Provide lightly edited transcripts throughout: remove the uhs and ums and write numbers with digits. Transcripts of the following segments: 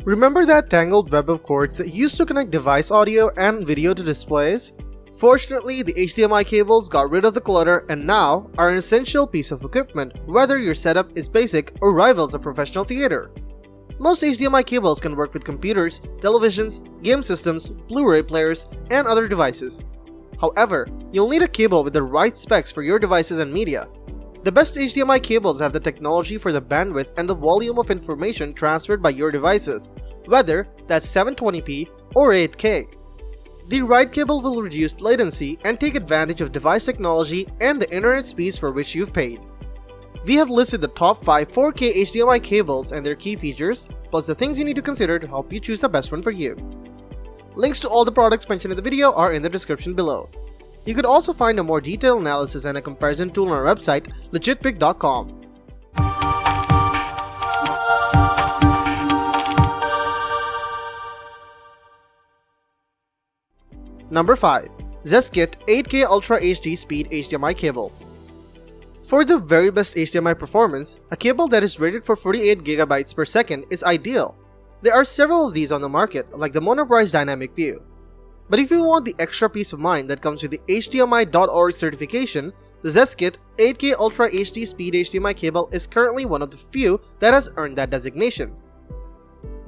Remember that tangled web of cords that used to connect device audio and video to displays? Fortunately, the HDMI cables got rid of the clutter and now are an essential piece of equipment, whether your setup is basic or rivals a professional theater. Most HDMI cables can work with computers, televisions, game systems, Blu-ray players, and other devices. However, you'll need a cable with the right specs for your devices and media. The best HDMI cables have the technology for the bandwidth and the volume of information transferred by your devices, whether that's 720p or 8K. The right cable will reduce latency and take advantage of device technology and the internet speeds for which you've paid. We have listed the top 5 4K HDMI cables and their key features, plus the things you need to consider to help you choose the best one for you. Links to all the products mentioned in the video are in the description below. You could also find a more detailed analysis and a comparison tool on our website, legitpick.com. Number 5. Zeskit 8K Ultra HD Speed HDMI Cable. For the very best HDMI performance, a cable that is rated for 48GB per second is ideal. There are several of these on the market, like the Monoprice Dynamic View. But if you want the extra peace of mind that comes with the HDMI.org certification, the Zeskit 8K Ultra HD Speed HDMI cable is currently one of the few that has earned that designation.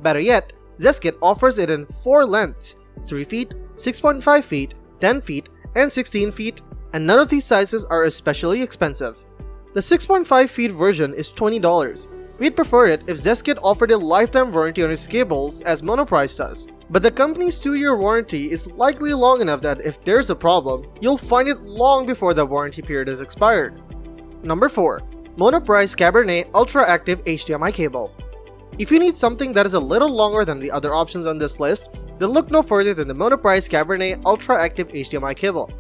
Better yet, Zeskit offers it in 4 lengths: 3 feet, 6.5 feet, 10 feet, and 16 feet, and none of these sizes are especially expensive. The 6.5 feet version is $20. We'd prefer it if Zeskit offered a lifetime warranty on its cables as Monoprice does. But the company's 2-year warranty is likely long enough that if there's a problem, you'll find it long before the warranty period is expired. Number 4. Monoprice Cabernet Ultra Active HDMI Cable. If you need something that is a little longer than the other options on this list, then look no further than the Monoprice Cabernet Ultra Active HDMI Cable.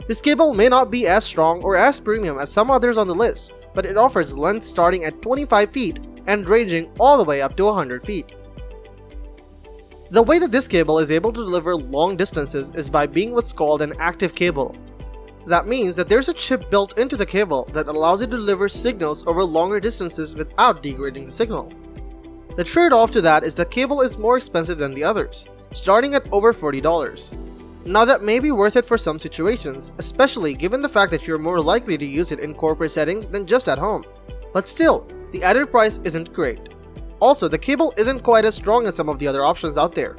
This cable may not be as strong or as premium as some others on the list, but it offers lengths starting at 25 feet and ranging all the way up to 100 feet. The way that this cable is able to deliver long distances is by being what's called an active cable. That means that there's a chip built into the cable that allows it to deliver signals over longer distances without degrading the signal. The trade-off to that is the cable is more expensive than the others, starting at over $40. Now that may be worth it for some situations, especially given the fact that you're more likely to use it in corporate settings than just at home. But still, the added price isn't great. Also, the cable isn't quite as strong as some of the other options out there.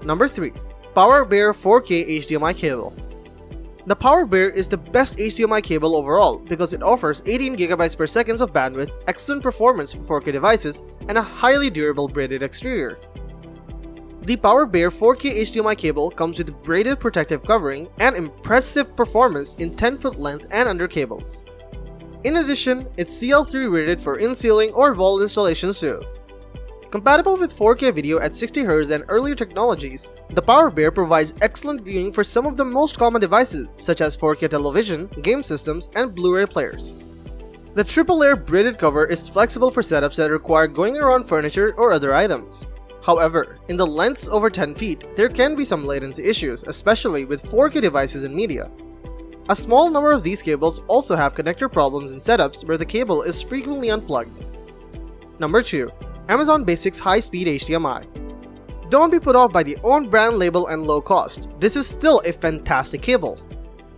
Number 3. PowerBear 4K HDMI Cable. The PowerBear is the best HDMI cable overall because it offers 18GB per second of bandwidth, excellent performance for 4K devices, and a highly durable braided exterior. The PowerBear 4K HDMI cable comes with braided protective covering and impressive performance in 10-foot length and under cables. In addition, it's CL3 rated for in-ceiling or wall installations too. Compatible with 4K video at 60Hz and earlier technologies, the PowerBear provides excellent viewing for some of the most common devices such as 4K television, game systems, and Blu-ray players. The triple-layer braided cover is flexible for setups that require going around furniture or other items. However, in the lengths over 10 feet, there can be some latency issues, especially with 4K devices and media. A small number of these cables also have connector problems in setups where the cable is frequently unplugged. Number 2. Amazon Basics High-Speed HDMI. Don't be put off by the own brand label and low cost. This is still a fantastic cable.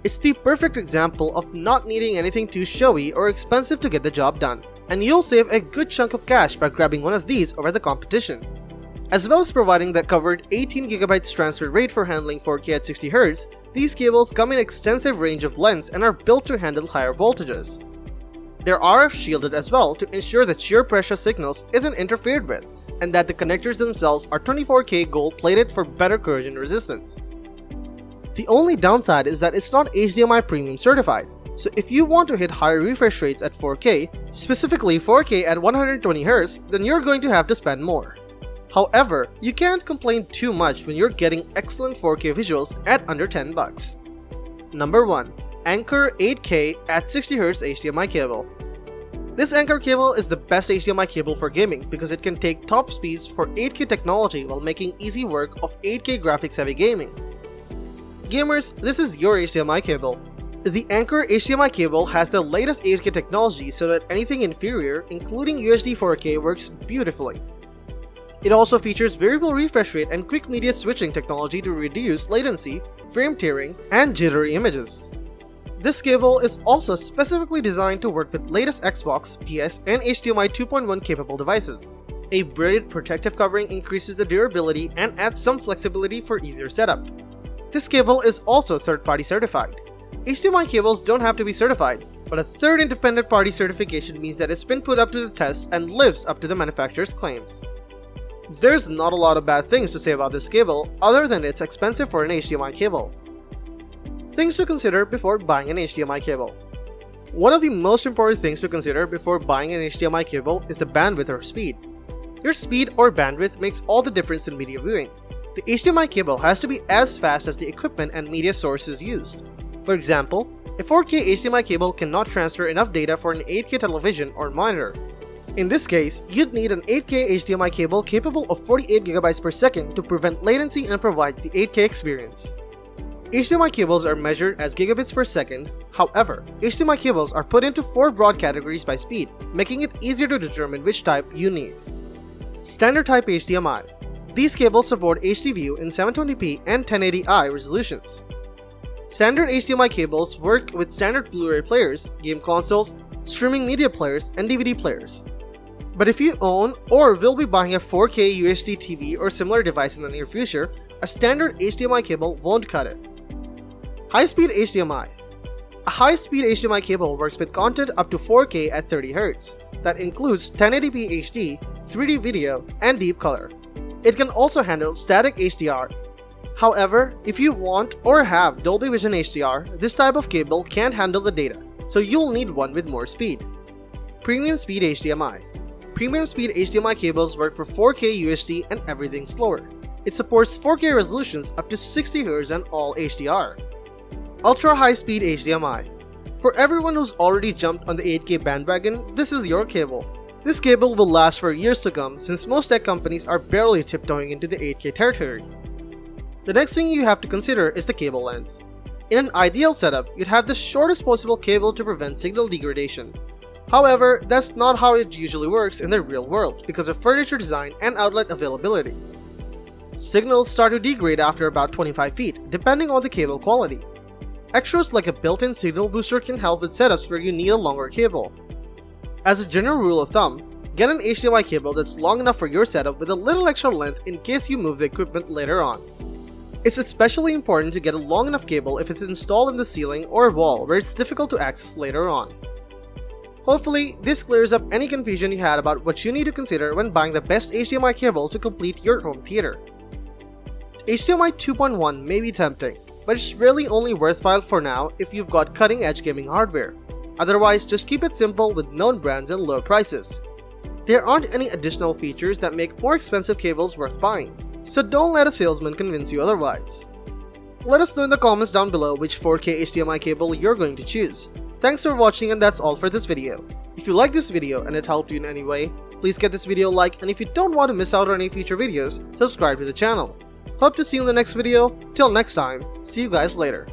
It's the perfect example of not needing anything too showy or expensive to get the job done, and you'll save a good chunk of cash by grabbing one of these over the competition. As well as providing the covered 18GB transfer rate for handling 4K at 60Hz, these cables come in extensive range of lengths and are built to handle higher voltages. They're RF shielded as well to ensure that shear pressure signals isn't interfered with, and that the connectors themselves are 24K gold plated for better corrosion resistance. The only downside is that it's not HDMI Premium certified, so if you want to hit higher refresh rates at 4K, specifically 4K at 120Hz, then you're going to have to spend more. However, you can't complain too much when you're getting excellent 4K visuals at under $10. Number 1. Anker 8K at 60Hz HDMI Cable. This Anker cable is the best HDMI cable for gaming because it can take top speeds for 8K technology while making easy work of 8K graphics heavy gaming. Gamers, this is your HDMI cable. The Anker HDMI cable has the latest 8K technology so that anything inferior, including UHD 4K, works beautifully. It also features variable refresh rate and quick media switching technology to reduce latency, frame tearing, and jittery images. This cable is also specifically designed to work with latest Xbox, PS, and HDMI 2.1 capable devices. A braided protective covering increases the durability and adds some flexibility for easier setup. This cable is also third-party certified. HDMI cables don't have to be certified, but a third independent party certification means that it's been put up to the test and lives up to the manufacturer's claims. There's not a lot of bad things to say about this cable other than it's expensive for an HDMI cable. Things to consider before buying an HDMI cable. One of the most important things to consider before buying an HDMI cable is the bandwidth or speed. Your speed or bandwidth makes all the difference in media viewing. The HDMI cable has to be as fast as the equipment and media sources used. For example, a 4K HDMI cable cannot transfer enough data for an 8K television or monitor. In this case, you'd need an 8K HDMI cable capable of 48 GB per second to prevent latency and provide the 8K experience. HDMI cables are measured as gigabits per second. However, HDMI cables are put into 4 broad categories by speed, making it easier to determine which type you need. Standard type HDMI. These cables support HDView in 720p and 1080i resolutions. Standard HDMI cables work with standard Blu-ray players, game consoles, streaming media players, and DVD players. But if you own or will be buying a 4K UHD TV or similar device in the near future, a standard HDMI cable won't cut it. High-speed HDMI. A high-speed HDMI cable works with content up to 4K at 30Hz. That includes 1080p HD, 3D video, and deep color. It can also handle static HDR. However, if you want or have Dolby Vision HDR, this type of cable can't handle the data, so you'll need one with more speed. Premium speed HDMI. Premium speed HDMI cables work for 4K UHD and everything slower. It supports 4K resolutions up to 60Hz and all HDR. Ultra high speed HDMI. For everyone who's already jumped on the 8K bandwagon, this is your cable. This cable will last for years to come since most tech companies are barely tiptoeing into the 8K territory. The next thing you have to consider is the cable length. In an ideal setup, you'd have the shortest possible cable to prevent signal degradation. However, that's not how it usually works in the real world because of furniture design and outlet availability. Signals start to degrade after about 25 feet, depending on the cable quality. Extras like a built-in signal booster can help with setups where you need a longer cable. As a general rule of thumb, get an HDMI cable that's long enough for your setup with a little extra length in case you move the equipment later on. It's especially important to get a long enough cable if it's installed in the ceiling or wall where it's difficult to access later on. Hopefully, this clears up any confusion you had about what you need to consider when buying the best HDMI cable to complete your home theater. HDMI 2.1 may be tempting, but it's really only worthwhile for now if you've got cutting-edge gaming hardware. Otherwise, just keep it simple with known brands and low prices. There aren't any additional features that make more expensive cables worth buying, so don't let a salesman convince you otherwise. Let us know in the comments down below which 4K HDMI cable you're going to choose. Thanks for watching, and that's all for this video. If you like this video and it helped you in any way, please get this video a like, and if you don't want to miss out on any future videos, subscribe to the channel. Hope to see you in the next video. Till next time, see you guys later.